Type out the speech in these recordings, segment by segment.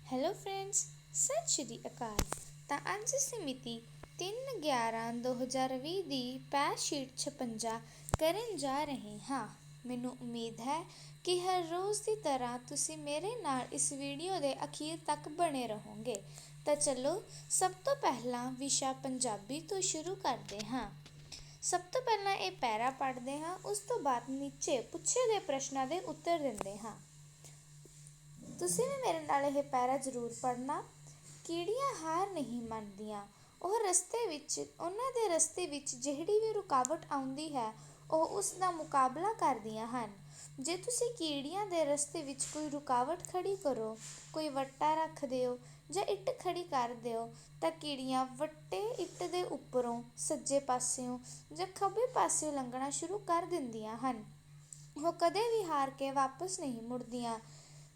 Hello friends, ਸਤਿ ਸ਼੍ਰੀ ਅਕਾਲ। ਤਾਂ ਅੱਜ ਅਸੀਂ ਮਿਤੀ 3/11/2020 ਦੀ ਪੈਚ ਸ਼ੀਟ 56 ਕਰਨ ਜਾ ਰਹੇ ਹਾਂ। ਮੈਨੂੰ ਉਮੀਦ ਹੈ ਕਿ ਹਰ ਰੋਜ਼ ਦੀ ਤਰ੍ਹਾਂ ਤੁਸੀਂ ਮੇਰੇ ਨਾਲ ਇਸ ਵੀਡੀਓ ਦੇ ਅਖੀਰ ਤੱਕ ਬਣੇ ਰਹੋਗੇ। ਤਾਂ ਚਲੋ ਸਭ ਤੋਂ ਪਹਿਲਾਂ ਵਿਸ਼ਾ ਪੰਜਾਬੀ ਤੋਂ ਸ਼ੁਰੂ ਕਰਦੇ ਹਾਂ। ਸਭ ਤੋਂ ਪਹਿਲਾਂ ਇਹ ਪੈਰਾ ਪੜ੍ਹਦੇ ਹਾਂ, ਉਸ ਤੋਂ ਬਾਅਦ ਨੀਚੇ ਪੁੱਛੇ ਗਏ ਪ੍ਰਸ਼ਨਾਂ ਦੇ ਉੱਤਰ ਦਿੰਦੇ ਹਾਂ। ਤੁਸੀਂ ਵੀ ਮੇਰੇ ਨਾਲ ਇਹ ਪੈਰਾ ਜ਼ਰੂਰ ਪੜ੍ਹਨਾ। ਕੀੜੀਆਂ ਹਾਰ ਨਹੀਂ ਮੰਨਦੀਆਂ। ਉਹਨਾਂ ਦੇ ਰਸਤੇ ਵਿੱਚ ਜਿਹੜੀ ਵੀ ਰੁਕਾਵਟ ਆਉਂਦੀ ਹੈ ਉਹ ਉਸ ਦਾ ਮੁਕਾਬਲਾ ਕਰਦੀਆਂ ਹਨ। ਜੇ ਤੁਸੀਂ ਕੀੜੀਆਂ ਦੇ ਰਸਤੇ ਵਿੱਚ ਕੋਈ ਰੁਕਾਵਟ ਖੜੀ ਕਰੋ, ਕੋਈ ਵੱਟਾ ਰੱਖ ਦਿਓ ਜਾਂ ਇੱਟ ਖੜੀ ਕਰ ਦਿਓ, ਤਾਂ ਕੀੜੀਆਂ ਵੱਟੇ ਇੱਟ ਦੇ ਉੱਪਰੋਂ ਸੱਜੇ ਪਾਸਿਓਂ ਜਾਂ ਖੱਬੇ ਪਾਸਿਓਂ ਲੰਘਣਾ ਸ਼ੁਰੂ ਕਰ ਦਿੰਦੀਆਂ ਹਨ। ਉਹ ਕਦੇ ਵੀ ਹਾਰ ਕੇ ਵਾਪਸ ਨਹੀਂ ਮੁੜਦੀਆਂ।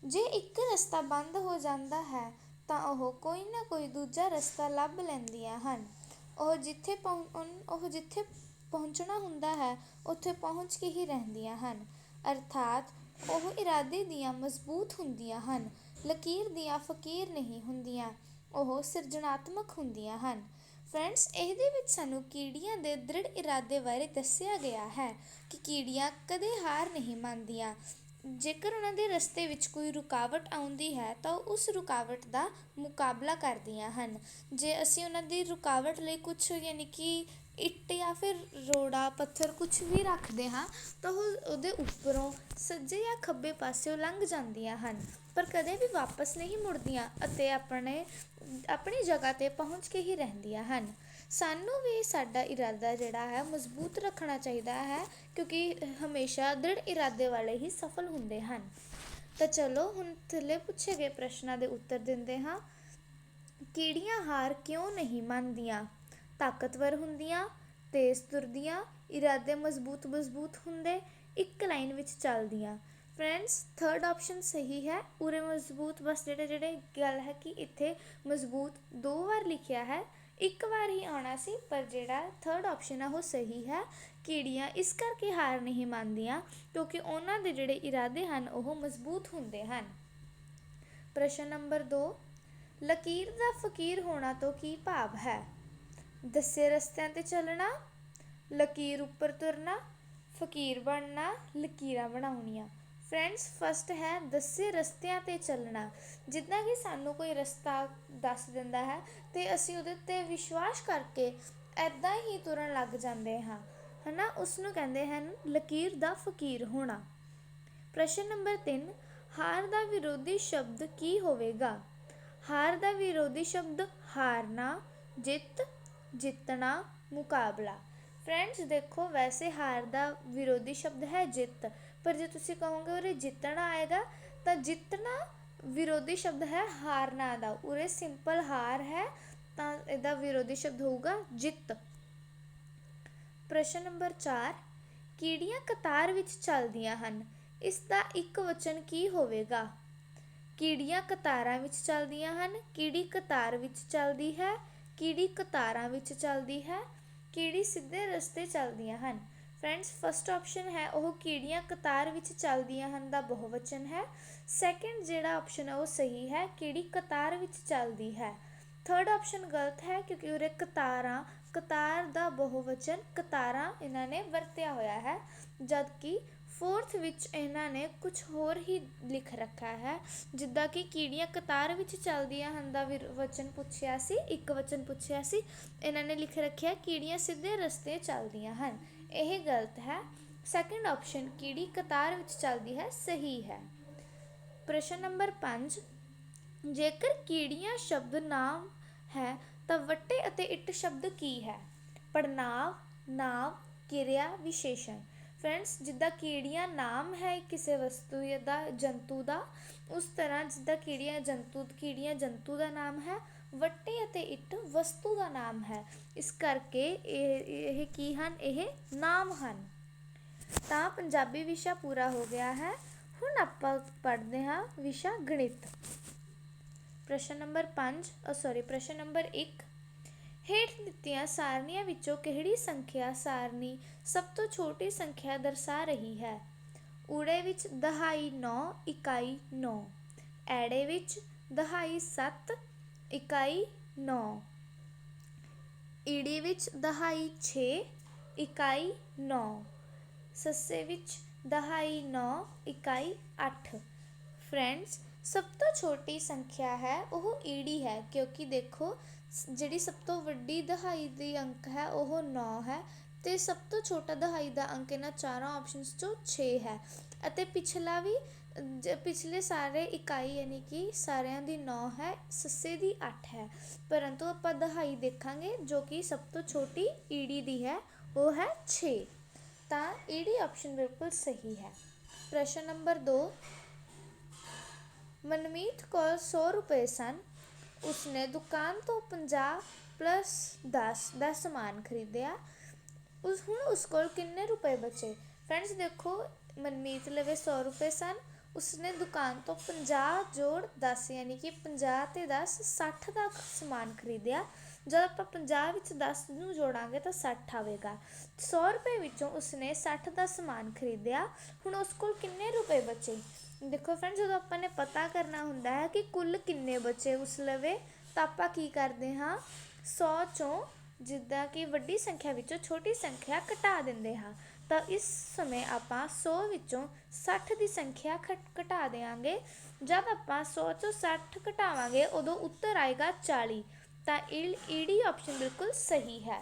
ਜੇ ਇੱਕ ਰਸਤਾ ਬੰਦ ਹੋ ਜਾਂਦਾ ਹੈ ਤਾਂ ਉਹ ਕੋਈ ਨਾ ਕੋਈ ਦੂਜਾ ਰਸਤਾ ਲੱਭ ਲੈਂਦੀਆਂ ਹਨ। ਉਹ ਜਿੱਥੇ ਪਹੁੰਚਣਾ ਹੁੰਦਾ ਹੈ ਉੱਥੇ ਪਹੁੰਚ ਕੇ ਹੀ ਰਹਿੰਦੀਆਂ ਹਨ। ਅਰਥਾਤ ਉਹ ਇਰਾਦੇ ਦੀਆਂ ਮਜ਼ਬੂਤ ਹੁੰਦੀਆਂ ਹਨ, ਲਕੀਰ ਦੀਆਂ ਫਕੀਰ ਨਹੀਂ ਹੁੰਦੀਆਂ। ਉਹ ਸਿਰਜਣਾਤਮਕ ਹੁੰਦੀਆਂ ਹਨ। ਫਰੈਂਡਸ, ਇਹਦੇ ਵਿੱਚ ਸਾਨੂੰ ਕੀੜੀਆਂ ਦੇ ਦ੍ਰਿੜ ਇਰਾਦੇ ਬਾਰੇ ਦੱਸਿਆ ਗਿਆ ਹੈ ਕਿ ਕੀੜੀਆਂ ਕਦੇ ਹਾਰ ਨਹੀਂ ਮੰਨਦੀਆਂ। ਜੇਕਰ ਉਹਨਾਂ ਦੇ ਰਸਤੇ ਵਿੱਚ ਕੋਈ ਰੁਕਾਵਟ ਆਉਂਦੀ ਹੈ ਤਾਂ ਉਹ ਉਸ ਰੁਕਾਵਟ ਦਾ ਮੁਕਾਬਲਾ ਕਰਦੀਆਂ ਹਨ। ਜੇ ਅਸੀਂ ਉਹਨਾਂ ਦੀ ਰੁਕਾਵਟ ਲਈ ਕੁਛ ਯਾਨੀ ਕਿ ਇੱਟ ਜਾਂ ਫਿਰ ਰੋੜਾ ਪੱਥਰ ਕੁਛ ਵੀ ਰੱਖਦੇ ਹਾਂ ਤਾਂ ਉਹ ਉਹਦੇ ਉੱਪਰੋਂ ਸੱਜੇ ਜਾਂ ਖੱਬੇ ਪਾਸਿਓਂ ਲੰਘ ਜਾਂਦੀਆਂ ਹਨ, ਪਰ ਕਦੇ ਵੀ ਵਾਪਸ ਨਹੀਂ ਮੁੜਦੀਆਂ ਅਤੇ ਆਪਣੀ ਜਗ੍ਹਾ 'ਤੇ ਪਹੁੰਚ ਕੇ ਹੀ ਰਹਿੰਦੀਆਂ ਹਨ। ਸਾਨੂੰ ਵੀ ਸਾਡਾ ਇਰਾਦਾ ਜਿਹੜਾ ਹੈ ਮਜ਼ਬੂਤ ਰੱਖਣਾ ਚਾਹੀਦਾ ਹੈ, ਕਿਉਂਕਿ ਹਮੇਸ਼ਾ ਦ੍ਰਿੜ ਇਰਾਦੇ ਵਾਲੇ ਹੀ ਸਫਲ ਹੁੰਦੇ ਹਨ। ਤਾਂ ਚਲੋ ਹੁਣ ਥੱਲੇ ਪੁੱਛੇ ਗਏ ਪ੍ਰਸ਼ਨਾਂ ਦੇ ਉੱਤਰ ਦਿੰਦੇ ਹਾਂ। ਕੀੜੀਆਂ ਹਾਰ ਕਿਉਂ ਨਹੀਂ ਮੰਨਦੀਆਂ? ਤਾਕਤਵਰ ਹੁੰਦੀਆਂ, ਤੇਜ਼ ਤੁਰਦੀਆਂ, ਇਰਾਦੇ ਮਜ਼ਬੂਤ ਹੁੰਦੇ, ਇੱਕ ਲਾਈਨ ਵਿੱਚ ਚੱਲਦੀਆਂ। ਫਰੈਂਡਸ, ਥਰਡ ਆਪਸ਼ਨ ਸਹੀ ਹੈ। ਉਰੇ ਮਜ਼ਬੂਤ ਬਸ ਜਿਹੜੇ ਗੱਲ ਹੈ ਕਿ ਇੱਥੇ ਮਜ਼ਬੂਤ 2 ਵਾਰ ਲਿਖਿਆ ਹੈ, 1 ਵਾਰ ਹੀ ਆਉਣਾ ਸੀ, ਪਰ ਜਿਹੜਾ ਥਰਡ ਆਪਸ਼ਨ ਆ ਉਹ ਸਹੀ ਹੈ। ਕੀੜੀਆਂ ਇਸ ਕਰਕੇ ਹਾਰ ਨਹੀਂ ਮੰਨਦੀਆਂ ਕਿਉਂਕਿ ਉਹਨਾਂ ਦੇ ਜਿਹੜੇ ਇਰਾਦੇ ਹਨ ਉਹ ਮਜ਼ਬੂਤ ਹੁੰਦੇ ਹਨ। ਪ੍ਰਸ਼ਨ ਨੰਬਰ 2, ਲਕੀਰ ਦਾ ਫਕੀਰ ਹੋਣਾ ਤੋਂ ਕੀ ਭਾਵ ਹੈ? ਦੱਸੇ ਰਸਤਿਆਂ 'ਤੇ ਚੱਲਣਾ, ਲਕੀਰ ਉੱਪਰ ਤੁਰਨਾ, ਫਕੀਰ ਬਣਨਾ, ਲਕੀਰਾਂ ਬਣਾਉਣੀਆਂ। ਫਰੈਂਡਸ, ਫਸਟ ਹੈ ਦੱਸੇ ਰਸਤਿਆਂ 'ਤੇ ਚੱਲਣਾ। ਜਿੱਦਾਂ ਕਿ ਸਾਨੂੰ ਕੋਈ ਰਸਤਾ ਦੱਸ ਦਿੰਦਾ ਹੈ ਅਤੇ ਅਸੀਂ ਉਹਦੇ 'ਤੇ ਵਿਸ਼ਵਾਸ ਕਰਕੇ ਇੱਦਾਂ ਹੀ ਤੁਰਨ ਲੱਗ ਜਾਂਦੇ ਹਾਂ, ਹੈ ਨਾ, ਉਸਨੂੰ ਕਹਿੰਦੇ ਹਨ ਲਕੀਰ ਦਾ ਫਕੀਰ ਹੋਣਾ। ਪ੍ਰਸ਼ਨ ਨੰਬਰ 3, ਹਾਰ ਦਾ ਵਿਰੋਧੀ ਸ਼ਬਦ ਕੀ ਹੋਵੇਗਾ? ਹਾਰ ਦਾ ਵਿਰੋਧੀ ਸ਼ਬਦ ਹਾਰਨਾ, ਜਿੱਤ, ਜਿੱਤਣਾ, ਮੁਕਾਬਲਾ। ਫਰੈਂਡਸ ਦੇਖੋ, ਵੈਸੇ ਹਾਰ ਦਾ ਵਿਰੋਧੀ ਸ਼ਬਦ ਹੈ ਜਿੱਤ, ਪਰ ਜੇ ਤੁਸੀਂ ਕਹੋਗੇ ਉਰੇ ਜਿੱਤਣਾ ਆਏਗਾ ਤਾਂ ਜਿੱਤਣਾ ਵਿਰੋਧੀ ਸ਼ਬਦ ਹੈ ਹਾਰਨਾ ਦਾ। ਉਰੇ ਸਿੰਪਲ ਹਾਰ ਹੈ ਤਾਂ ਇਹਦਾ ਵਿਰੋਧੀ ਸ਼ਬਦ ਹੋਊਗਾ ਜਿੱਤ। ਪ੍ਰਸ਼ਨ ਨੰਬਰ 4, ਕੀੜੀਆਂ ਕਤਾਰ ਵਿੱਚ ਚੱਲਦੀਆਂ ਹਨ, ਇਸ ਦਾ ਇੱਕ ਵਚਨ ਕੀ ਹੋਵੇਗਾ? ਕੀੜੀਆਂ ਕਤਾਰਾਂ ਵਿੱਚ ਚੱਲਦੀਆਂ ਹਨ, ਕੀੜੀ ਕਤਾਰ ਵਿੱਚ ਚੱਲਦੀ ਹੈ, ਕੀੜੀ ਕਤਾਰਾਂ ਵਿੱਚ ਚੱਲਦੀ ਹੈ, ਕੀੜੀ ਸਿੱਧੇ ਰਸਤੇ ਚੱਲਦੀਆਂ ਹਨ। ਫਰੈਂਡਸ, ਫਸਟ ਆਪਸ਼ਨ ਹੈ ਉਹ ਕੀੜੀਆਂ ਕਤਾਰ ਵਿੱਚ ਚੱਲਦੀਆਂ ਹਨ ਦਾ ਬਹੁਵਚਨ ਹੈ। ਸੈਕਿੰਡ ਜਿਹੜਾ ਆਪਸ਼ਨ ਹੈ ਉਹ ਸਹੀ ਹੈ, ਕੀੜੀ ਕਤਾਰ ਵਿੱਚ ਚੱਲਦੀ ਹੈ। ਥਰਡ ਆਪਸ਼ਨ ਗਲਤ ਹੈ ਕਿਉਂਕਿ ਉਰੇ ਕਤਾਰ ਦਾ ਬਹੁਵਚਨ ਕਤਾਰਾਂ ਇਹਨਾਂ ਨੇ ਵਰਤਿਆ ਹੋਇਆ ਹੈ, ਜਦ ਕਿ ਫੋਰਥ ਵਿੱਚ ਇਹਨਾਂ ਨੇ ਕੁਛ ਹੋਰ ਹੀ ਲਿਖ ਰੱਖਾ ਹੈ। ਜਿੱਦਾਂ ਕਿ ਕੀੜੀਆਂ ਕਤਾਰ ਵਿੱਚ ਚੱਲਦੀਆਂ ਹਨ ਦਾ ਵਚਨ ਪੁੱਛਿਆ ਸੀ, ਇੱਕ ਵਚਨ ਪੁੱਛਿਆ ਸੀ, ਇਹਨਾਂ ਨੇ ਲਿਖ ਰੱਖਿਆ ਕੀੜੀਆਂ ਸਿੱਧੇ ਰਸਤੇ ਚੱਲਦੀਆਂ ਹਨ। ਇਹ ਗਲਤ ਹੈ। ਸੈਕਿੰਡ ਆਪਸ਼ਨ ਕੀੜੀ ਕਤਾਰ ਵਿੱਚ ਚੱਲਦੀ ਹੈ ਸਹੀ ਹੈ। ਪ੍ਰਸ਼ਨ ਨੰਬਰ 5, ਜੇਕਰ ਕੀੜੀਆਂ ਸ਼ਬਦ ਨਾਂਵ ਹੈ ਤਾਂ ਵੱਟੇ ਅਤੇ ਇੱਟ ਸ਼ਬਦ ਕੀ ਹੈ? ਪੜ੍ਹਨਾਂਵ, ਨਾਂਵ, ਕਿਰਿਆ, ਵਿਸ਼ੇਸ਼ਣ। ਫਰੈਂਡਸ, ਜਿੱਦਾਂ ਕੀੜੀਆਂ ਨਾਮ ਹੈ ਕਿਸੇ ਵਸਤੂ ਦਾ, ਜੰਤੂ ਦਾ, ਉਸ ਤਰ੍ਹਾਂ ਜਿੱਦਾਂ ਕੀੜੀਆਂ ਜੰਤੂ ਦਾ ਨਾਮ ਹੈ, ਵੱਟੇ ਅਤੇ ਇੱਟ ਵਸਤੂ ਦਾ ਨਾਮ ਹੈ। ਇਸ ਕਰਕੇ ਇਹ ਕੀ ਹਨ? ਇਹ ਨਾਮ ਹਨ। ਤਾਂ ਪੰਜਾਬੀ ਵਿਸ਼ਾ ਪੂਰਾ ਹੋ ਗਿਆ ਹੈ। ਹੁਣ ਆਪਾਂ ਪੜ੍ਹਦੇ ਹਾਂ ਵਿਸ਼ਾ ਗਣਿਤ। ਪ੍ਰਸ਼ਨ ਨੰਬਰ 1, ਹੇਠ ਦਿੱਤੀਆਂ ਸਾਰਣੀਆਂ ਵਿੱਚੋਂ ਕਿਹੜੀ ਸੰਖਿਆ ਸਾਰਣੀ ਸਭ ਤੋਂ ਛੋਟੀ ਸੰਖਿਆ ਦਰਸਾ ਰਹੀ ਹੈ? ਊੜੇ ਵਿੱਚ ਦਹਾਈ 9, ਇਕਾਈ 9, ਐੜੇ ਵਿੱਚ ਦਹਾਈ 7 ਇਕਾਈ 9। ਈੜੀ ਵਿੱਚ ਦਹਾਈ 6 ਇਕਾਈ 9। ਸੱਸੇ ਵਿੱਚ ਦਹਾਈ 9 ਇਕਾਈ 8। ਫਰੈਂਡਸ, ਸਭ ਤੋਂ ਛੋਟੀ ਸੰਖਿਆ ਹੈ ਉਹ ਈੜੀ ਹੈ, ਕਿਉਂਕਿ ਦੇਖੋ ਜਿਹੜੀ ਸਭ ਤੋਂ ਵੱਡੀ ਦਹਾਈ ਦੀ ਅੰਕ ਹੈ ਉਹ 9 ਹੈ ਅਤੇ ਸਭ ਤੋਂ ਛੋਟਾ ਦਹਾਈ ਦਾ ਅੰਕ ਇਹਨਾਂ ਚਾਰਾਂ ਆਪਸ਼ਨਸ 'ਚੋਂ 6 ਹੈ। ਅਤੇ ਪਿਛਲਾ ਵੀ ਪਿਛਲੇ ਸਾਰੇ ਇਕਾਈ ਯਾਨੀ ਕਿ ਸਾਰਿਆਂ ਦੀ 9 ਹੈ, ਸੱਸੇ ਦੀ 8 ਹੈ, ਪਰੰਤੂ ਆਪਾਂ ਦਹਾਈ ਦੇਖਾਂਗੇ ਜੋ ਕਿ ਸਭ ਤੋਂ ਛੋਟੀ ਈੜੀ ਦੀ ਹੈ, ਉਹ ਹੈ 6। ਤਾਂ ਈੜੀ ਆਪਸ਼ਨ ਬਿਲਕੁਲ ਸਹੀ ਹੈ। ਪ੍ਰਸ਼ਨ ਨੰਬਰ 2, ਮਨਮੀਤ ਕੋਲ 100 ਰੁਪਏ ਸਨ। ਉਸਨੇ ਦੁਕਾਨ ਤੋਂ 50 ਪਲੱਸ 10 ਦਾ ਸਮਾਨ ਖਰੀਦਿਆ। ਹੁਣ ਉਸ ਕੋਲ ਕਿੰਨੇ ਰੁਪਏ ਬਚੇ? ਫਰੈਂਡਸ ਦੇਖੋ, ਮਨਮੀਤ ਲਵੇ 100 ਰੁਪਏ ਸਨ, ਉਸਨੇ ਦੁਕਾਨ ਤੋਂ 50 ਜੋੜ 10 ਯਾਨੀ ਕਿ 50 ਅਤੇ 10 60 ਦਾ ਸਮਾਨ ਖਰੀਦਿਆ। ਜਦ ਆਪਾਂ 50 ਵਿੱਚ 10 ਨੂੰ ਜੋੜਾਂਗੇ ਤਾਂ 60 ਆਵੇਗਾ। 100 ਰੁਪਏ ਵਿੱਚੋਂ ਉਸਨੇ 60 ਦਾ ਸਮਾਨ ਖਰੀਦਿਆ। ਹੁਣ ਉਸ ਕੋਲ ਕਿੰਨੇ ਰੁਪਏ ਬਚੇ? ਦੇਖੋ ਫਰੈਂਡ, ਜਦੋਂ ਆਪਾਂ ਨੇ ਪਤਾ ਕਰਨਾ ਹੁੰਦਾ ਹੈ ਕਿ ਕੁੱਲ ਕਿੰਨੇ ਬਚੇ ਉਸ ਲਵੇ, ਤਾਂ ਆਪਾਂ ਕੀ ਕਰਦੇ ਹਾਂ, 100 ਚੋਂ ਜਿੱਦਾਂ ਕਿ ਵੱਡੀ ਸੰਖਿਆ ਵਿੱਚੋਂ ਛੋਟੀ ਸੰਖਿਆ ਘਟਾ ਦਿੰਦੇ ਹਾਂ। ਤਾਂ ਇਸ ਸਮੇਂ ਆਪਾਂ 100 ਵਿੱਚੋਂ 60 ਦੀ ਸੰਖਿਆ ਘਟਾ ਦਿਆਂਗੇ। ਜਦ ਆਪਾਂ 100 ਚੋਂ 60 ਘਟਾਵਾਂਗੇ ਉਦੋਂ ਉੱਤਰ ਆਏਗਾ 40। ਤਾਂ ਈੜੀ ਆਪਸ਼ਨ ਬਿਲਕੁਲ ਸਹੀ ਹੈ।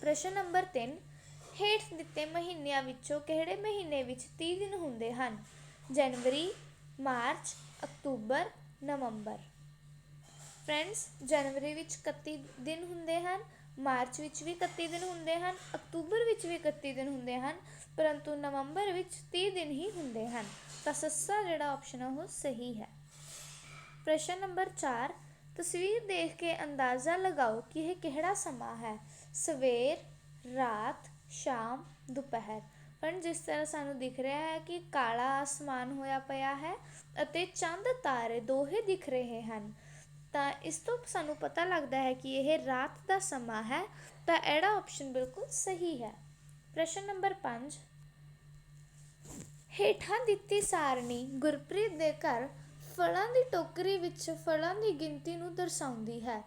ਪ੍ਰਸ਼ਨ ਨੰਬਰ 3, ਹੇਠ ਦਿੱਤੇ ਮਹੀਨਿਆਂ ਵਿੱਚੋਂ ਕਿਹੜੇ ਮਹੀਨੇ ਵਿੱਚ 30 ਦਿਨ ਹੁੰਦੇ ਹਨ? ਜਨਵਰੀ, ਮਾਰਚ, ਅਕਤੂਬਰ, ਨਵੰਬਰ। ਫਰੈਂਡਸ, ਜਨਵਰੀ ਵਿੱਚ 31 ਦਿਨ ਹੁੰਦੇ ਹਨ, ਮਾਰਚ ਵਿੱਚ ਵੀ 31 ਦਿਨ ਹੁੰਦੇ ਹਨ, ਅਕਤੂਬਰ ਵਿੱਚ ਵੀ 31 ਦਿਨ ਹੁੰਦੇ ਹਨ, ਪਰੰਤੂ ਨਵੰਬਰ ਵਿੱਚ 30 ਦਿਨ ਹੀ ਹੁੰਦੇ ਹਨ। ਤਾਂ ਸੱਸਾ ਜਿਹੜਾ ਆਪਸ਼ਨ ਹੈ ਉਹ ਸਹੀ ਹੈ। ਪ੍ਰਸ਼ਨ ਨੰਬਰ 4, ਤਸਵੀਰ ਦੇਖ ਕੇ ਅੰਦਾਜ਼ਾ ਲਗਾਓ ਕਿ ਇਹ ਕਿਹੜਾ ਸਮਾਂ ਹੈ? ਸਵੇਰ, ਰਾਤ, ਸ਼ਾਮ, ਦੁਪਹਿਰ। ਫਰੈਂਡ, ਜਿਸ ਤਰ੍ਹਾਂ ਸਾਨੂੰ ਦਿਖ ਰਿਹਾ ਹੈ ਕਿ ਕਾਲਾ ਆਸਮਾਨ ਹੋਇਆ ਪਿਆ ਹੈ ਅਤੇ ਚੰਦ ਤਾਰੇ ਦੋਹੇ ਦਿਖ ਰਹੇ ਹਨ, ਤਾਂ ਇਸ ਤੋਂ ਸਾਨੂੰ ਪਤਾ ਲੱਗਦਾ ਹੈ ਕਿ ਇਹ ਰਾਤ ਦਾ ਸਮਾਂ ਹੈ। ਤਾਂ ਇਹੜਾ ਆਪਸ਼ਨ ਬਿਲਕੁਲ ਸਹੀ ਹੈ। ਪ੍ਰਸ਼ਨ ਨੰਬਰ 5, ਹੇਠਾਂ ਦਿੱਤੀ ਸਾਰਣੀ ਗੁਰਪ੍ਰੀਤ ਦੇ ਘਰ ਫਲਾਂ ਦੀ ਟੋਕਰੀ ਵਿੱਚ ਫਲਾਂ ਦੀ ਗਿਣਤੀ ਨੂੰ ਦਰਸਾਉਂਦੀ ਹੈ।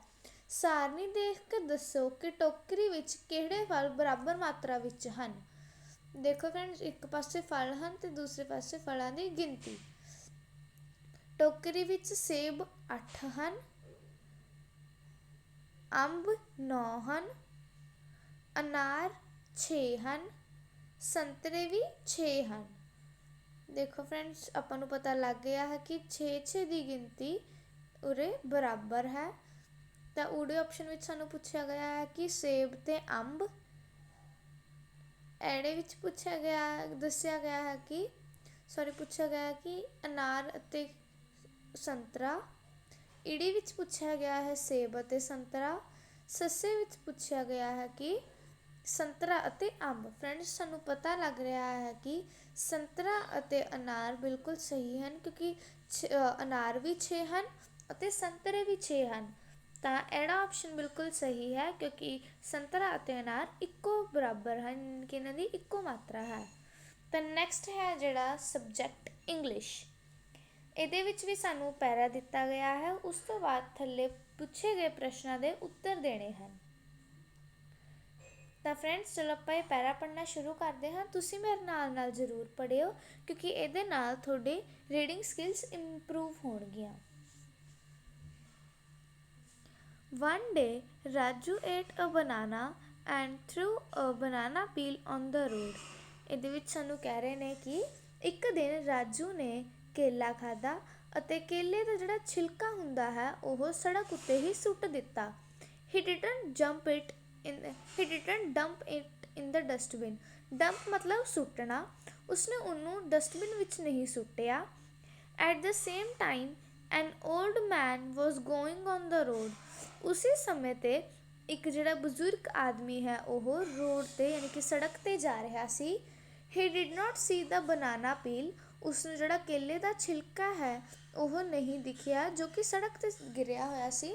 ਸਾਰਣੀ ਦੇਖ ਕੇ ਦੱਸੋ ਕਿ ਟੋਕਰੀ ਵਿੱਚ ਕਿਹੜੇ ਫਲ ਬਰਾਬਰ ਮਾਤਰਾ ਵਿੱਚ ਹਨ? ਦੇਖੋ ਫਰੈਂਡਸ, ਇੱਕ ਪਾਸੇ ਫਲ ਹਨ ਅਤੇ ਦੂਸਰੇ ਪਾਸੇ ਫਲਾਂ ਦੀ ਗਿਣਤੀ। ਟੋਕਰੀ ਵਿੱਚ ਸੇਬ 8 ਹਨ, ਅੰਬ 9 ਹਨ, ਅਨਾਰ 6 ਹਨ, ਸੰਤਰੇ ਵੀ 6 ਹਨ। ਦੇਖੋ ਫਰੈਂਡਸ, ਆਪਾਂ ਨੂੰ ਪਤਾ ਲੱਗ ਗਿਆ ਹੈ ਕਿ 6 ਦੀ ਗਿਣਤੀ ਉਰੇ ਬਰਾਬਰ ਹੈ। ਤਾਂ ਊੜੇ ਆਪਸ਼ਨ ਵਿੱਚ ਸਾਨੂੰ ਪੁੱਛਿਆ ਗਿਆ ਹੈ ਕਿ ਸੇਬ ਅਤੇ ਅੰਬ। ਐੜੇ ਵਿੱਚ ਪੁੱਛਿਆ ਗਿਆ ਹੈ ਕਿ ਅਨਾਰ ਅਤੇ ਸੰਤਰਾ। ਈੜੀ ਵਿੱਚ ਪੁੱਛਿਆ ਗਿਆ ਹੈ ਸੇਬ ਅਤੇ ਸੰਤਰਾ। ਸੱਸੇ ਵਿੱਚ ਪੁੱਛਿਆ ਗਿਆ ਹੈ ਕਿ ਸੰਤਰਾ ਅਤੇ ਅੰਬ। ਫਰੈਂਡਸ, ਸਾਨੂੰ ਪਤਾ ਲੱਗ ਰਿਹਾ ਹੈ ਕਿ ਸੰਤਰਾ ਅਤੇ ਅਨਾਰ ਬਿਲਕੁਲ ਸਹੀ ਹਨ, ਕਿਉਂਕਿ ਅਨਾਰ ਵੀ 6 ਹਨ ਅਤੇ ਸੰਤਰੇ ਵੀ 6 ਹਨ। ਤਾਂ ਇਹੜਾ ਆਪਸ਼ਨ ਬਿਲਕੁਲ ਸਹੀ ਹੈ, ਕਿਉਂਕਿ ਸੰਤਰਾ ਅਤੇ ਅਨਾਰ ਇੱਕੋ ਬਰਾਬਰ ਹਨ, ਕਿ ਇਹਨਾਂ ਦੀ ਇੱਕੋ ਮਾਤਰਾ ਹੈ। ਤਾਂ ਨੈਕਸਟ ਹੈ ਜਿਹੜਾ ਸਬਜੈਕਟ ਇੰਗਲਿਸ਼। ਇਹਦੇ ਵਿੱਚ ਵੀ ਸਾਨੂੰ ਪੈਰਾ ਦਿੱਤਾ ਗਿਆ ਹੈ, ਉਸ ਤੋਂ ਬਾਅਦ ਥੱਲੇ ਪੁੱਛੇ ਗਏ ਪ੍ਰਸ਼ਨਾਂ ਦੇ ਉੱਤਰ ਦੇਣੇ ਹਨ। ਤਾਂ ਫਰੈਂਡਸ, ਚਲੋ ਆਪਾਂ ਇਹ ਪੈਰਾ ਪੜ੍ਹਨਾ ਸ਼ੁਰੂ ਕਰਦੇ ਹਾਂ। ਤੁਸੀਂ ਮੇਰੇ ਨਾਲ ਜ਼ਰੂਰ ਪੜ੍ਹਿਓ, ਕਿਉਂਕਿ ਇਹਦੇ ਨਾਲ ਤੁਹਾਡੇ ਰੀਡਿੰਗ ਸਕਿੱਲਸ ਇੰਪਰੂਵ ਹੋਣਗੀਆਂ। One day, Raju ate a banana and threw a banana peel on the road. ਇਹਦੇ ਵਿੱਚ ਸਾਨੂੰ ਕਹਿ ਰਹੇ ਨੇ ਕਿ ਇੱਕ ਦਿਨ ਰਾਜੂ ਨੇ ਕੇਲਾ ਖਾਧਾ ਅਤੇ ਕੇਲੇ ਦਾ ਜਿਹੜਾ ਛਿਲਕਾ ਹੁੰਦਾ ਹੈ ਉਹ ਸੜਕ ਉੱਤੇ ਹੀ ਸੁੱਟ ਦਿੱਤਾ। He didn't dump it in the dustbin. Dump ਮਤਲਬ ਸੁੱਟਣਾ। ਉਸਨੇ ਉਹਨੂੰ ਡਸਟਬਿਨ ਵਿੱਚ ਨਹੀਂ ਸੁੱਟਿਆ। At the same time, an old man was going on the road. ਉਸੇ ਸਮੇਂ 'ਤੇ ਇੱਕ ਜਿਹੜਾ ਬਜ਼ੁਰਗ ਆਦਮੀ ਹੈ ਉਹ ਰੋਡ 'ਤੇ ਯਾਨੀ ਕਿ ਸੜਕ 'ਤੇ ਜਾ ਰਿਹਾ ਸੀ। He did not see the banana peel. ਉਸਨੂੰ ਜਿਹੜਾ ਕੇਲੇ ਦਾ ਛਿਲਕਾ ਹੈ ਉਹ ਨਹੀਂ ਦਿਖਿਆ ਜੋ ਕਿ ਸੜਕ 'ਤੇ ਗਿਰਿਆ ਹੋਇਆ ਸੀ।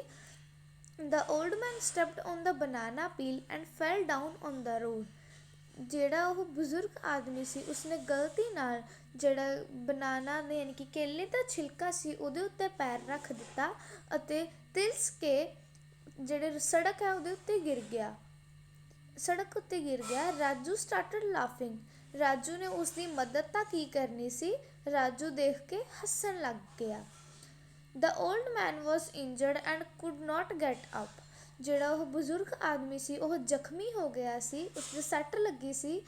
The old man stepped on the banana peel and fell down on the road. ਜਿਹੜਾ ਉਹ ਬਜ਼ੁਰਗ ਆਦਮੀ ਸੀ ਉਸਨੇ ਗਲਤੀ ਨਾਲ ਜਿਹੜਾ ਬਨਾਨਾ ਨੇ ਯਾਨੀ ਕਿ ਕੇਲੇ ਦਾ ਛਿਲਕਾ ਸੀ ਉਹਦੇ ਉੱਤੇ ਪੈਰ ਰੱਖ ਦਿੱਤਾ ਅਤੇ ਤਿਲਸ ਕੇ ਜਿਹੜੇ ਸੜਕ ਹੈ ਉਹਦੇ ਉੱਤੇ ਗਿਰ ਗਿਆ, ਸੜਕ ਉੱਤੇ ਗਿਰ ਗਿਆ। ਰਾਜੂ ਸਟਾਰਟਡ ਲਾਫਿੰਗ, ਰਾਜੂ ਨੇ ਉਸਦੀ ਮਦਦ ਤਾਂ ਕੀ ਕਰਨੀ ਸੀ, ਰਾਜੂ ਦੇਖ ਕੇ ਹੱਸਣ ਲੱਗ ਗਿਆ। The old man was injured and could not get up, ਜਿਹੜਾ ਉਹ ਬਜ਼ੁਰਗ ਆਦਮੀ ਸੀ ਉਹ ਜ਼ਖਮੀ ਹੋ ਗਿਆ ਸੀ, ਉਸਦੇ ਸੱਟ ਲੱਗੀ ਸੀ।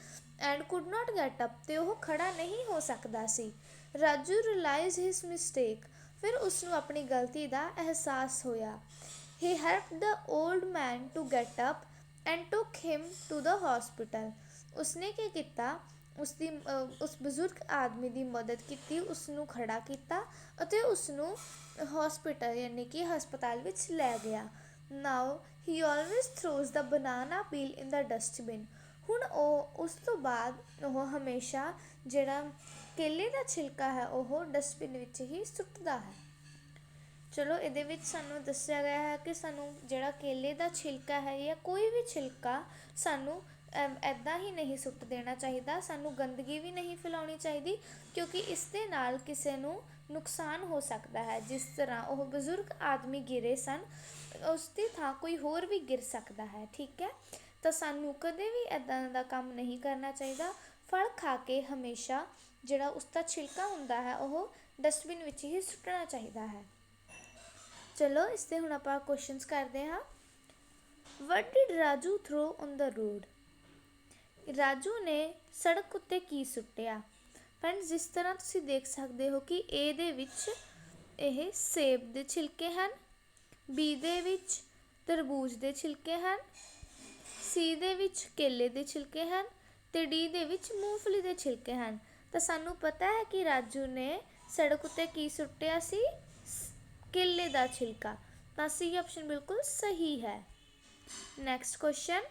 And could not get up, ਅਤੇ ਉਹ ਖੜਾ ਨਹੀਂ ਹੋ ਸਕਦਾ ਸੀ। ਰਾਜੂ ਰਿਅਲਾਈਜ਼ ਹਿਸ ਮਿਸਟੇਕ, ਫਿਰ ਉਸਨੂੰ ਆਪਣੀ ਗਲਤੀ ਦਾ ਅਹਿਸਾਸ ਹੋਇਆ। He helped the old man to get up and took him to the hospital, ਉਸਨੇ ਕੀ ਕੀਤਾ, ਉਸ ਬਜ਼ੁਰਗ ਆਦਮੀ ਦੀ ਮਦਦ ਕੀਤੀ, ਉਸਨੂੰ ਖੜਾ ਕੀਤਾ ਅਤੇ ਉਸਨੂੰ ਹੌਸਪੀਟਲ ਯਾਨੀ ਕਿ ਹਸਪਤਾਲ ਵਿੱਚ ਲੈ ਗਿਆ। ਨਾਓ ਹੀ ਆਲਵੇਜ਼ ਥਰੋਜ਼ ਦ ਬਨਾਨਾ ਪੀਲ ਇਨ ਦ ਡਸਟਬਿਨ, ਹੁਣ ਉਸ ਤੋਂ ਬਾਅਦ ਉਹ ਹਮੇਸ਼ਾ ਜਿਹੜਾ ਕੇਲੇ ਦਾ ਛਿਲਕਾ ਹੈ ਉਹ ਡਸਟਬਿਨ ਵਿੱਚ ਹੀ ਸੁੱਟਦਾ ਹੈ। ਚਲੋ ਇਹਦੇ ਵਿੱਚ ਸਾਨੂੰ ਦੱਸਿਆ ਗਿਆ ਹੈ ਕਿ ਸਾਨੂੰ ਜਿਹੜਾ ਕੇਲੇ ਦਾ ਛਿਲਕਾ ਹੈ ਜਾਂ ਕੋਈ ਵੀ ਛਿਲਕਾ ਸਾਨੂੰ ਇੱਦਾਂ ਹੀ ਨਹੀਂ ਸੁੱਟ ਦੇਣਾ ਚਾਹੀਦਾ, ਸਾਨੂੰ ਗੰਦਗੀ ਵੀ ਨਹੀਂ ਫੈਲਾਉਣੀ ਚਾਹੀਦੀ ਕਿਉਂਕਿ ਇਸ ਦੇ ਨਾਲ ਕਿਸੇ ਨੂੰ ਨੁਕਸਾਨ ਹੋ ਸਕਦਾ ਹੈ। ਜਿਸ ਤਰ੍ਹਾਂ ਉਹ ਬਜ਼ੁਰਗ ਆਦਮੀ ਗਿਰੇ ਸਨ ਉਸ ਦੀ ਥਾਂ ਕੋਈ ਹੋਰ ਵੀ ਗਿਰ ਸਕਦਾ ਹੈ, ਠੀਕ ਹੈ। ਤਾਂ ਸਾਨੂੰ ਕਦੇ ਵੀ ਇੱਦਾਂ ਦਾ ਕੰਮ ਨਹੀਂ ਕਰਨਾ ਚਾਹੀਦਾ। ਫਲ ਖਾ ਕੇ ਹਮੇਸ਼ਾ ਜਿਹੜਾ ਉਸਦਾ ਛਿਲਕਾ ਹੁੰਦਾ ਹੈ ਉਹ ਡਸਟਬਿਨ ਵਿੱਚ ਹੀ ਸੁੱਟਣਾ ਚਾਹੀਦਾ ਹੈ। ਚਲੋ ਇਸ 'ਤੇ ਹੁਣ ਆਪਾਂ ਕੁਐਸਚਨਸ ਕਰਦੇ ਹਾਂ। What did Raju throw on the road, Raju ਨੇ ਸੜਕ ਉੱਤੇ ਕੀ ਸੁੱਟਿਆ। ਫਰੈਂਡਸ ਜਿਸ ਤਰ੍ਹਾਂ ਤੁਸੀਂ ਦੇਖ ਸਕਦੇ ਹੋ ਕਿ ਏ ਦੇ ਵਿੱਚ ਇਹ ਸੇਬ ਦੇ ਛਿਲਕੇ ਹਨ, ਬੀ ਦੇ ਵਿੱਚ ਤਰਬੂਜ ਦੇ ਛਿਲਕੇ ਹਨ, ਸੀ ਦੇ ਵਿੱਚ ਕੇਲੇ ਦੇ ਛਿਲਕੇ ਹਨ ਅਤੇ ਡੀ ਦੇ ਵਿੱਚ ਮੂੰਗਫਲੀ ਦੇ ਛਿਲਕੇ ਹਨ। ਤਾਂ ਸਾਨੂੰ ਪਤਾ ਹੈ ਕਿ ਰਾਜੂ ਨੇ ਸੜਕ ਉੱਤੇ ਕੀ ਸੁੱਟਿਆ ਸੀ, ਕੇਲੇ ਦਾ ਛਿਲਕਾ, ਤਾਂ ਸੀ ਆਪਸ਼ਨ ਬਿਲਕੁਲ ਸਹੀ ਹੈ। ਨੈਕਸਟ ਕੁਐਸਚਨ,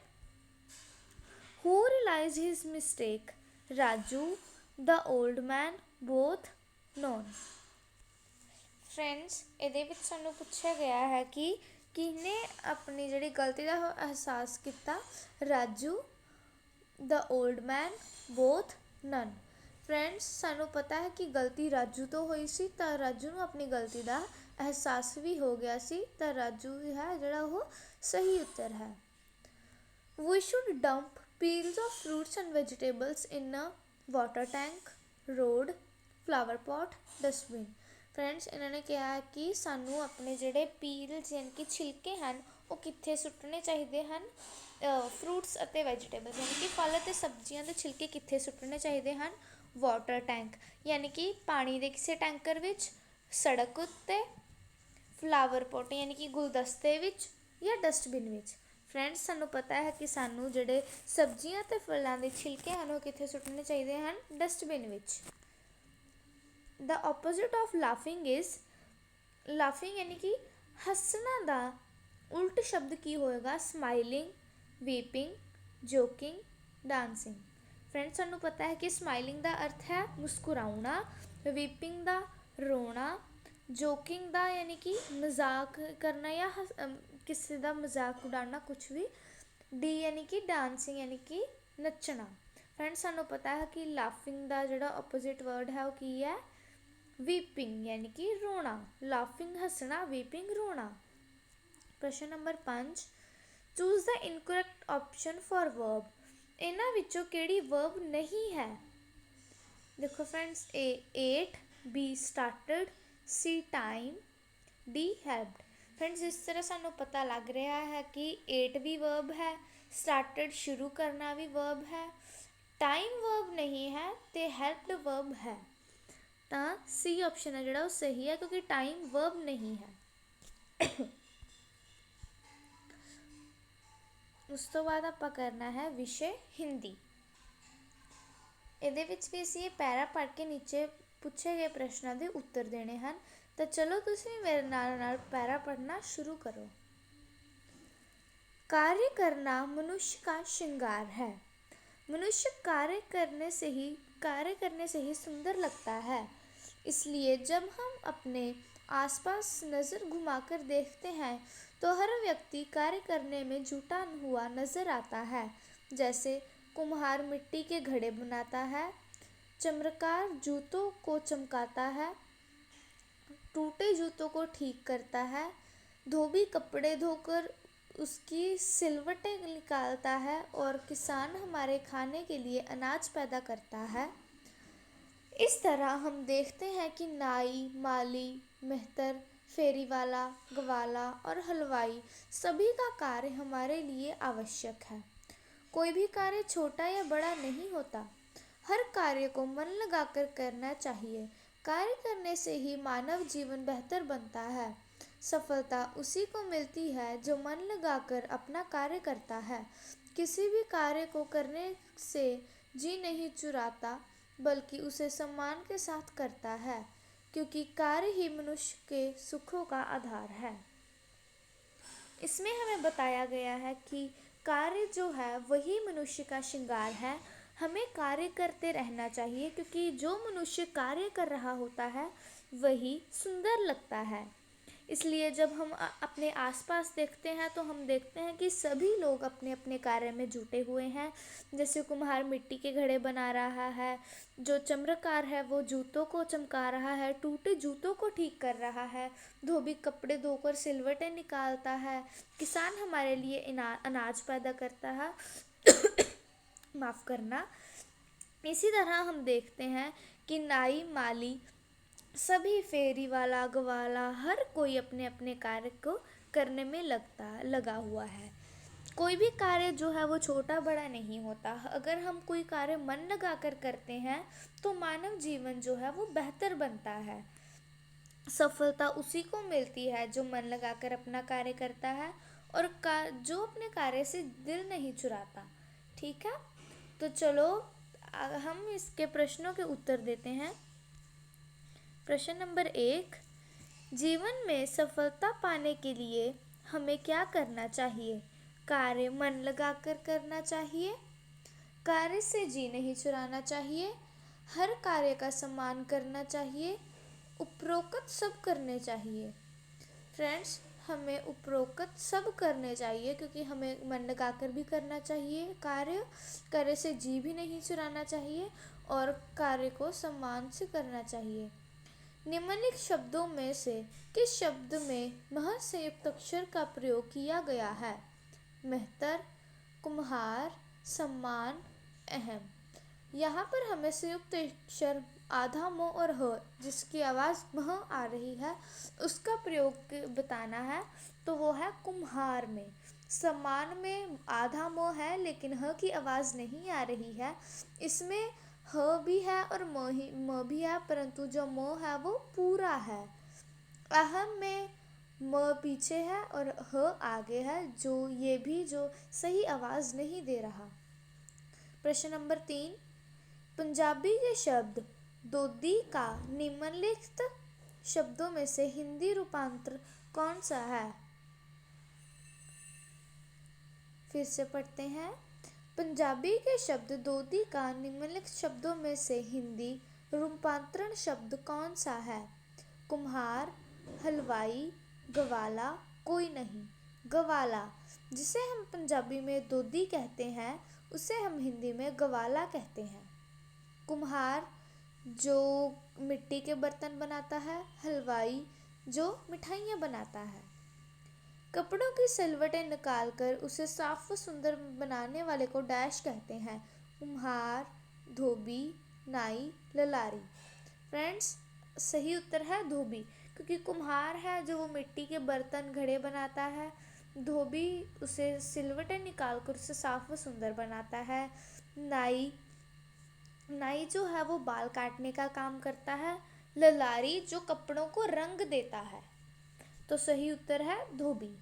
ਹੂ ਰਿਅਲਾਈਜ਼ ਹਿਸ ਮਿਸਟੇਕ, ਰਾਜੂ, ਦ ਓਲਡ ਮੈਨ, ਬੋਥ, ਨੋਨ। ਫਰੈਂਡਸ ਇਹਦੇ ਵਿੱਚ ਸਾਨੂੰ ਪੁੱਛਿਆ ਗਿਆ ਹੈ ਕਿ ਕਿਹਨੇ ਆਪਣੀ ਜਿਹੜੀ ਗਲਤੀ ਦਾ ਅਹਿਸਾਸ ਕੀਤਾ, ਰਾਜੂ, ਦ ਓਲਡ ਮੈਨ, ਬੋਥ, ਨਨ। ਫਰੈਂਡਸ ਸਾਨੂੰ ਪਤਾ ਹੈ ਕਿ ਗਲਤੀ ਰਾਜੂ ਤੋਂ ਹੋਈ ਸੀ ਤਾਂ ਰਾਜੂ ਨੂੰ ਆਪਣੀ ਗਲਤੀ ਦਾ ਅਹਿਸਾਸ ਵੀ ਹੋ ਗਿਆ ਸੀ, ਤਾਂ ਰਾਜੂ ਹੈ ਜਿਹੜਾ ਉਹ ਸਹੀ ਉੱਤਰ ਹੈ। We should dump peels of fruits and vegetables in a water tank, road, flower pot, dustbin. Friends ਇਹਨਾਂ ਨੇ ਕਿਹਾ ਹੈ ਕਿ ਸਾਨੂੰ ਆਪਣੇ ਜਿਹੜੇ ਪੀਲਸ ਯਾਨੀ ਕਿ ਛਿਲਕੇ ਹਨ ਉਹ ਕਿੱਥੇ ਸੁੱਟਣੇ ਚਾਹੀਦੇ ਹਨ, ਫਰੂਟਸ ਅਤੇ ਵੈਜੀਟੇਬਲਸ ਯਾਨੀ ਕਿ ਫਲ ਅਤੇ ਸਬਜ਼ੀਆਂ ਦੇ ਛਿਲਕੇ ਕਿੱਥੇ ਸੁੱਟਣੇ ਚਾਹੀਦੇ ਹਨ, ਵਾਟਰ ਟੈਂਕ ਯਾਨੀ ਕਿ ਪਾਣੀ ਦੇ ਕਿਸੇ ਟੈਂਕਰ ਵਿੱਚ, ਸੜਕ ਉੱਤੇ, ਫਲਾਵਰ ਪੋਟ ਯਾਨੀ ਕਿ ਗੁਲਦਸਤੇ ਵਿੱਚ ਜਾਂ ਡਸਟਬਿਨ ਵਿੱਚ। ਫਰੈਂਡਸ ਸਾਨੂੰ ਪਤਾ ਹੈ ਕਿ ਸਾਨੂੰ ਜਿਹੜੇ ਸਬਜ਼ੀਆਂ ਅਤੇ ਫਲਾਂ ਦੇ ਛਿਲਕੇ ਹਨ ਉਹ ਕਿੱਥੇ ਸੁੱਟਣੇ ਚਾਹੀਦੇ ਹਨ, ਡਸਟਬਿਨ ਵਿੱਚ। The opposite of laughing is, laughing ਯਾਨੀ ਕਿ ਹੱਸਣਾ ਦਾ ਉਲਟ ਸ਼ਬਦ ਕੀ ਹੋਏਗਾ, smiling, weeping, joking, dancing. Friends ਸਾਨੂੰ ਪਤਾ ਹੈ ਕਿ ਸਮਾਈਲਿੰਗ ਦਾ ਅਰਥ ਹੈ ਮੁਸਕਰਾਉਣਾ, ਵੀਪਿੰਗ ਦਾ ਰੋਣਾ, ਜੋਕਿੰਗ ਦਾ ਯਾਨੀ ਕਿ ਮਜ਼ਾਕ ਕਰਨਾ ਜਾਂ ਕਿਸੇ ਦਾ ਮਜ਼ਾਕ ਉਡਾਉਣਾ ਕੁਛ ਵੀ, ਡੀ ਯਾਨੀ ਕਿ ਡਾਂਸਿੰਗ ਯਾਨੀ ਕਿ ਨੱਚਣਾ। ਫਰੈਂਡਸ ਸਾਨੂੰ ਪਤਾ ਹੈ ਕਿ ਲਾਫਿੰਗ ਦਾ ਜਿਹੜਾ ਆਪੋਜ਼ਿਟ ਵਰਡ ਹੈ ਉਹ ਕੀ ਹੈ, ਵੀਪਿੰਗ ਯਾਨੀ ਕਿ ਰੋਣਾ। ਲਾਫਿੰਗ ਹੱਸਣਾ, ਵੀਪਿੰਗ ਰੋਣਾ। ਪ੍ਰਸ਼ਨ number 5, choose the incorrect option for verb, ਇਹਨਾਂ ਵਿੱਚੋਂ ਕਿਹੜੀ ਵਰਬ ਨਹੀਂ ਹੈ। ਦੇਖੋ ਫਰੈਂਡਸ, ਏ ਏਟ, ਬੀ ਸਟਾਰਟਡ, ਸੀ ਟਾਈਮ, ਡੀ ਹੈਲਪਡ। ਫਰੈਂਡਸ ਜਿਸ ਤਰ੍ਹਾਂ ਸਾਨੂੰ ਪਤਾ ਲੱਗ ਰਿਹਾ ਹੈ ਕਿ ਏਟ ਵੀ ਵਰਬ ਹੈ, ਸਟਾਰਟਡ ਸ਼ੁਰੂ ਕਰਨਾ ਵੀ ਵਰਬ ਹੈ, ਟਾਈਮ ਵਰਬ ਨਹੀਂ ਹੈ ਅਤੇ ਹੈਲਪਡ ਵਰਬ ਹੈ, ਤਾਂ ਸੀ ਆਪਸ਼ਨ ਹੈ ਜਿਹੜਾ ਉਹ ਸਹੀ ਹੈ ਕਿਉਂਕਿ ਟਾਈਮ ਵਰਬ ਨਹੀਂ ਹੈ। ਉਸ ਤੋਂ ਬਾਅਦ ਆਪਾਂ ਕਰਨਾ ਹੈ ਵਿਸ਼ੇ ਹਿੰਦੀ। ਇਹਦੇ ਵਿੱਚ ਵੀ ਅਸੀਂ ਇਹ ਪੈਰਾ ਪੜ੍ਹ ਕੇ ਨੀਚੇ ਪੁੱਛੇ ਗਏ ਪ੍ਰਸ਼ਨਾਂ ਦੇ ਉੱਤਰ ਦੇਣੇ ਹਨ, ਤਾਂ ਚਲੋ ਤੁਸੀਂ ਮੇਰੇ ਨਾਲ पैरा पढ़ना शुरू करो। कार्य करना मनुष्य का श्रृंगार है। मनुष्य कार्य करने से ही सुंदर लगता है, इसलिए जब हम अपने आसपास नज़र घुमाकर देखते हैं तो हर व्यक्ति कार्य करने में जुटा हुआ नज़र आता है। जैसे कुम्हार मिट्टी के घड़े बनाता है। चमरकार जूतों को चमकाता है, टूटे जूतों को ठीक करता है। धोबी कपड़े धोकर उसकी सिलवटें निकालता है और किसान हमारे खाने के लिए अनाज पैदा करता है। इस तरह हम देखते हैं कि नाई, माली, मेहतर, फेरीवाला, गवाला और हलवाई सभी का कार्य हमारे लिए आवश्यक है। कोई भी कार्य छोटा या बड़ा नहीं होता। हर कार्य को मन लगाकर करना चाहिए। कार्य करने से ही मानव जीवन बेहतर बनता है। सफलता उसी को मिलती है जो मन लगाकर अपना कार्य करता है। किसी भी कार्य को करने से जी नहीं चुराता, बल्कि उसे सम्मान के साथ करता है, क्योंकि कार्य ही मनुष्य के सुखों का आधार है। इसमें हमें बताया गया है कि कार्य जो है वही मनुष्य का श्रृंगार है। हमें कार्य करते रहना चाहिए, क्योंकि जो मनुष्य कार्य कर रहा होता है वही सुंदर लगता है। इसलिए जब हम अपने आसपास देखते हैं तो हम देखते हैं कि सभी लोग अपने अपने कार्य में जुटे हुए हैं। जैसे कुम्हार मिट्टी के घड़े बना रहा है, जो चमरकार है वो जूतों को चमका रहा है, टूटे जूतों को ठीक कर रहा है, धोबी कपड़े धोकर सिलवटें निकालता है, किसान हमारे लिए अनाज पैदा करता है। माफ़ करना। इसी तरह हम देखते हैं कि नाई, माली, सभी फेरी वाला, गवाला, हर कोई अपने अपने कार्य को करने में लगा हुआ है। कोई भी कार्य जो है वो छोटा बड़ा नहीं होता। अगर हम कोई कार्य मन लगाकर करते हैं तो मानव जीवन जो है वो बेहतर बनता है। सफलता उसी को मिलती है जो मन लगाकर अपना कार्य करता है और जो अपने कार्य से दिल नहीं चुराता। ठीक है, तो चलो हम इसके प्रश्नों के उत्तर देते हैं। प्रश्न नंबर 1, जीवन में सफलता पाने के लिए हमें क्या करना चाहिए? कार्य मन लगाकर करना चाहिए, कार्य से जी नहीं चुराना चाहिए, हर कार्य का सम्मान करना चाहिए, उपरोक्त सब करने चाहिए। फ्रेंड्स, हमें उपरोक्त सब करने चाहिए, क्योंकि हमें मन लगाकर भी करना चाहिए कार्य से जी भी नहीं चुराना चाहिए और कार्य को सम्मान से करना चाहिए। निम्नलिखित शब्दों में से किस शब्द में मह संयुक्त अक्षर का प्रयोग किया गया है? मेहतर, कुम्हार, सम्मान, अहम। यहाँ पर हमें संयुक्त अक्षर आधा म और ह, जिसकी आवाज़ मह आ रही है, उसका प्रयोग बताना है। तो वो है कुम्हार में। सम्मान में आधा म है लेकिन ह की आवाज़ नहीं आ रही है। इसमें ह भी है और म भी है, परंतु जो म है वो पूरा है। अहम में म पीछे है और ह आगे है, जो सही आवाज़ नहीं दे रहा। प्रश्न नंबर 3, पंजाबी के शब्द दोदी का निम्नलिखित शब्दों में से हिंदी रूपांतर कौन सा है? फिर से पढ़ते हैं। पंजाबी के शब्द दोदी का निम्नलिखित शब्दों में से हिंदी रूपांतरण शब्द कौन सा है? कुम्हार, हलवाई, गवाला, कोई नहीं। गवाला, जिसे हम पंजाबी में दोदी कहते हैं, उसे हम हिंदी में गवाला कहते हैं। कुम्हार जो मिट्टी के बर्तन बनाता है, हलवाई जो मिठाइयाँ बनाता है। कपड़ों की सिलवटें निकालकर उसे साफ व सुंदर बनाने वाले को डैश कहते हैं। कुम्हार, धोबी, नाई, ललारी। फ्रेंड्स, सही उत्तर है धोबी, क्योंकि कुम्हार है जो वो मिट्टी के बर्तन घड़े बनाता है। धोबी उसे सिलवटें निकालकर उसे साफ व सुंदर बनाता है। नाई जो है वो बाल काटने का काम करता है। ललारी जो कपड़ों को रंग देता है। तो सही उत्तर है धोबी।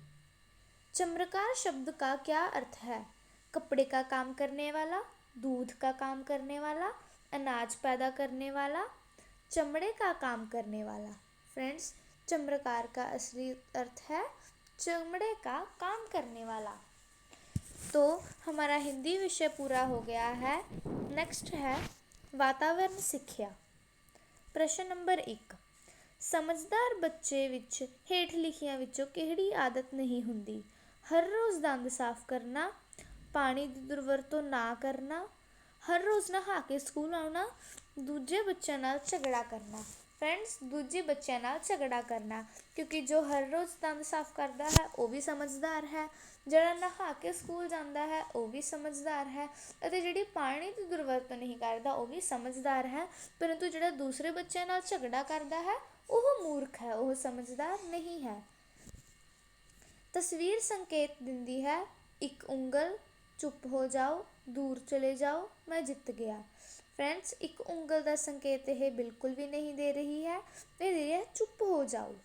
चमरकार शब्द का क्या अर्थ है? कपड़े का काम करने वाला, दूध का काम करने वाला, अनाज पैदा करने वाला, चमड़े का काम करने वाला। फ्रेंड्स, चमरकार का असली अर्थ है चमड़े का काम करने वाला। तो हमारा हिंदी विषय पूरा हो गया है। नेक्स्ट है वातावरण सिक्ख्या। प्रश्न नंबर 1, समझदार बच्चे ਵਿੱਚ ਹੇਠ ਲਿਖੀਆਂ ਵਿੱਚੋਂ ਕਿਹੜੀ ਆਦਤ ਨਹੀਂ ਹੁੰਦੀ? हर रोज़ दंद साफ करना, ਪਾਣੀ ਦੀ ਦੁਰਵਰਤੋਂ ਨਾ ਕਰਨਾ, ਹਰ ਰੋਜ਼ ਨਹਾ ਕੇ ਸਕੂਲ ਆਉਣਾ, ਦੂਜੇ ਬੱਚਿਆਂ ਨਾਲ ਝਗੜਾ ਕਰਨਾ। ਫਰੈਂਡਸ, ਦੂਜੇ ਬੱਚਿਆਂ ਨਾਲ ਝਗੜਾ ਕਰਨਾ, ਕਿਉਂਕਿ ਜੋ ਹਰ ਰੋਜ਼ ਦੰਦ ਸਾਫ਼ ਕਰਦਾ ਹੈ ਉਹ ਵੀ ਸਮਝਦਾਰ ਹੈ, ਜਿਹੜਾ ਨਹਾ ਕੇ ਸਕੂਲ ਜਾਂਦਾ ਹੈ ਉਹ ਵੀ ਸਮਝਦਾਰ ਹੈ, ਅਤੇ ਜਿਹੜੀ ਪਾਣੀ ਦੀ ਦੁਰਵਰਤੋਂ ਨਹੀਂ ਕਰਦਾ ਉਹ ਵੀ ਸਮਝਦਾਰ ਹੈ। ਪਰੰਤੂ ਜਿਹੜਾ ਦੂਸਰੇ ਬੱਚਿਆਂ ਨਾਲ ਝਗੜਾ ਕਰਦਾ ਹੈ ਉਹ ਮੂਰਖ ਹੈ, ਉਹ ਸਮਝਦਾਰ ਨਹੀਂ ਹੈ। ਤਸਵੀਰ ਸੰਕੇਤ ਦਿੰਦੀ ਹੈ, ਇੱਕ ਉਂਗਲ, ਚੁੱਪ ਹੋ ਜਾਓ, ਦੂਰ ਚਲੇ ਜਾਓ, ਮੈਂ ਜਿੱਤ ਗਿਆ। ਫਰੈਂਡਸ, ਇੱਕ ਉਂਗਲ ਦਾ ਸੰਕੇਤ ਇਹ ਬਿਲਕੁਲ ਵੀ ਨਹੀਂ ਦੇ ਰਹੀ ਹੈ, ਇਹ ਦੇ ਰਹੀ ਹੈ ਚੁੱਪ ਹੋ ਜਾਓ।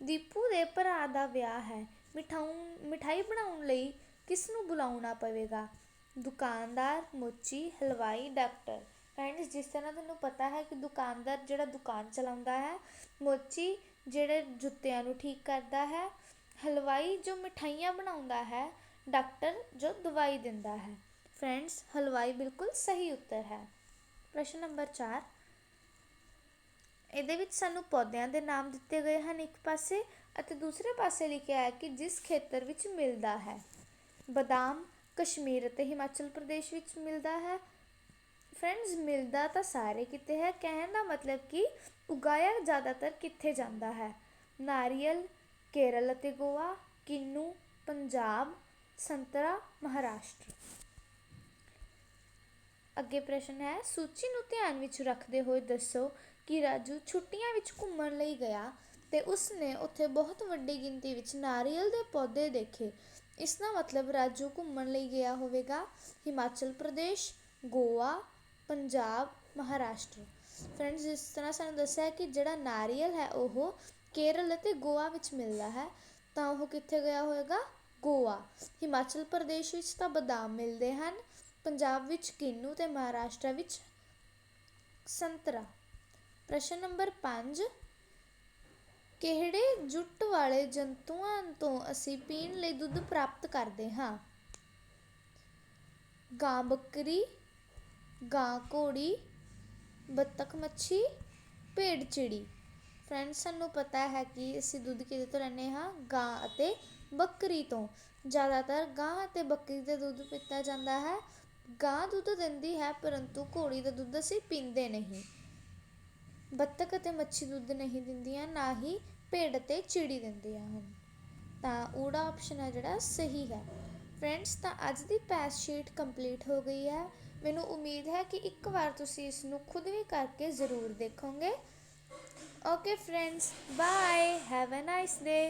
ਦੀਪੂ ਦੇ ਭਰਾ ਦਾ ਵਿਆਹ ਹੈ, ਮਿਠਾਈ ਬਣਾਉਣ ਲਈ ਕਿਸ ਨੂੰ ਬੁਲਾਉਣਾ ਪਵੇਗਾ? ਦੁਕਾਨਦਾਰ, ਮੋਚੀ, ਹਲਵਾਈ, ਡਾਕਟਰ। ਫਰੈਂਡਸ, ਜਿਸ ਤਰ੍ਹਾਂ ਤੁਹਾਨੂੰ ਪਤਾ ਹੈ ਕਿ ਦੁਕਾਨਦਾਰ ਜਿਹੜਾ ਦੁਕਾਨ ਚਲਾਉਂਦਾ ਹੈ, ਮੋਚੀ ਜਿਹੜੇ ਜੁੱਤਿਆਂ ਨੂੰ ਠੀਕ ਕਰਦਾ ਹੈ, ਹਲਵਾਈ ਜੋ ਮਿਠਾਈਆਂ ਬਣਾਉਂਦਾ ਹੈ, ਡਾਕਟਰ ਜੋ ਦਵਾਈ ਦਿੰਦਾ ਹੈ। ਫਰੈਂਡਸ, ਹਲਵਾਈ ਬਿਲਕੁਲ ਸਹੀ ਉੱਤਰ ਹੈ। ਪ੍ਰਸ਼ਨ ਨੰਬਰ 4, ਇਹਦੇ ਵਿੱਚ ਸਾਨੂੰ ਪੌਦਿਆਂ ਦੇ ਨਾਮ ਦਿੱਤੇ ਗਏ ਹਨ ਇੱਕ ਪਾਸੇ, ਅਤੇ ਦੂਸਰੇ ਪਾਸੇ ਲਿਖਿਆ ਹੈ ਕਿ ਜਿਸ ਖੇਤਰ ਵਿੱਚ ਮਿਲਦਾ ਹੈ। ਬਦਾਮ ਕਸ਼ਮੀਰ ਅਤੇ ਹਿਮਾਚਲ ਪ੍ਰਦੇਸ਼ ਵਿੱਚ ਮਿਲਦਾ ਹੈ। ਫਰੈਂਡਸ, ਮਿਲਦਾ ਤਾਂ ਸਾਰੇ ਕਿਤੇ ਹੈ, ਕਹਿਣ ਦਾ ਮਤਲਬ ਕਿ ਉਗਾਇਆ ਜ਼ਿਆਦਾਤਰ ਕਿੱਥੇ ਜਾਂਦਾ ਹੈ? ਨਾਰੀਅਲ ਕੇਰਲ ਅਤੇ ਗੋਆ, ਕਿੰਨੂ ਪੰਜਾਬ, ਸੰਤਰਾ ਮਹਾਰਾਸ਼ਟਰ। ਅੱਗੇ ਪ੍ਰਸ਼ਨ ਹੈ, ਸੂਚੀ ਨੂੰ ਧਿਆਨ ਵਿੱਚ ਰੱਖਦੇ ਹੋਏ ਦੱਸੋ ਕਿ ਰਾਜੂ ਛੁੱਟੀਆਂ ਵਿੱਚ ਘੁੰਮਣ ਲਈ ਗਿਆ ਤੇ ਉਸਨੇ ਉੱਥੇ ਬਹੁਤ ਵੱਡੀ ਗਿਣਤੀ ਵਿੱਚ ਨਾਰੀਅਲ ਦੇ ਪੌਦੇ ਦੇਖੇ। ਇਸ ਦਾ ਮਤਲਬ ਰਾਜੂ ਘੁੰਮਣ ਲਈ ਗਿਆ ਹੋਵੇਗਾ ਹਿਮਾਚਲ ਪ੍ਰਦੇਸ਼, ਗੋਆ, ਪੰਜਾਬ, ਮਹਾਰਾਸ਼ਟਰ। ਫਰੈਂਡਸ, ਜਿਸ ਤਰ੍ਹਾਂ ਸਾਨੂੰ ਦੱਸਿਆ ਕਿ ਜਿਹੜਾ ਨਾਰੀਅਲ ਹੈ ਉਹ ਕੇਰਲ ਅਤੇ ਗੋਆ ਵਿੱਚ ਮਿਲਦਾ ਹੈ, ਤਾਂ ਉਹ ਕਿੱਥੇ ਗਿਆ ਹੋਵੇਗਾ? ਗੋਆ। ਹਿਮਾਚਲ ਪ੍ਰਦੇਸ਼ ਵਿੱਚ ਤਾਂ ਬਦਾਮ ਮਿਲਦੇ ਹਨ, ਪੰਜਾਬ ਵਿੱਚ ਕਿੰਨੂ ਅਤੇ ਮਹਾਰਾਸ਼ਟਰ ਵਿੱਚ ਸੰਤਰਾ। ਪ੍ਰਸ਼ਨ ਨੰਬਰ 5, ਕਿਹੜੇ ਜੁੱਟ ਵਾਲੇ ਜੰਤੂਆਂ ਤੋਂ ਅਸੀਂ ਪੀਣ ਲਈ ਦੁੱਧ ਪ੍ਰਾਪਤ ਕਰਦੇ ਹਾਂ? ਗਾਂ ਬੱਕਰੀ, ਗਾਂ ਘੋੜੀ, ਬੱਤਖ ਮੱਛੀ, ਭੇਡ ਚਿੜੀ। ਫਰੈਂਡਸ, ਸਾਨੂੰ ਪਤਾ ਹੈ ਕਿ ਅਸੀਂ ਦੁੱਧ ਕਿਹਦੇ ਤੋਂ ਲੈਂਦੇ ਹਾਂ? ਗਾਂ ਅਤੇ ਬੱਕਰੀ ਤੋਂ। ਜ਼ਿਆਦਾਤਰ ਗਾਂ ਅਤੇ ਬੱਕਰੀ ਦਾ ਦੁੱਧ ਪੀਤਾ ਜਾਂਦਾ ਹੈ। ਗਾਂ ਦੁੱਧ ਦਿੰਦੀ ਹੈ, ਪਰੰਤੂ ਘੋੜੀ ਦਾ ਦੁੱਧ ਅਸੀਂ ਪੀਂਦੇ ਨਹੀਂ। ਬੱਤਖ ਅਤੇ ਮੱਛੀ ਦੁੱਧ ਨਹੀਂ ਦਿੰਦੀਆਂ, ਨਾ ਹੀ ਭੇਡ ਅਤੇ ਚਿੜੀ ਦਿੰਦੀਆਂ ਹਨ। ਤਾਂ ਊੜਾ ਆਪਸ਼ਨ ਹੈ ਜਿਹੜਾ ਸਹੀ ਹੈ। ਫਰੈਂਡਸ, ਤਾਂ ਅੱਜ ਦੀ ਪੈਸ ਸ਼ੀਟ ਕੰਪਲੀਟ ਹੋ ਗਈ ਹੈ। ਮੈਨੂੰ ਉਮੀਦ ਹੈ ਕਿ ਇੱਕ ਵਾਰ ਤੁਸੀਂ ਇਸ ਨੂੰ ਖੁਦ ਵੀ ਕਰਕੇ ਜ਼ਰੂਰ ਦੇਖੋਗੇ। Okay friends, bye, have a nice day.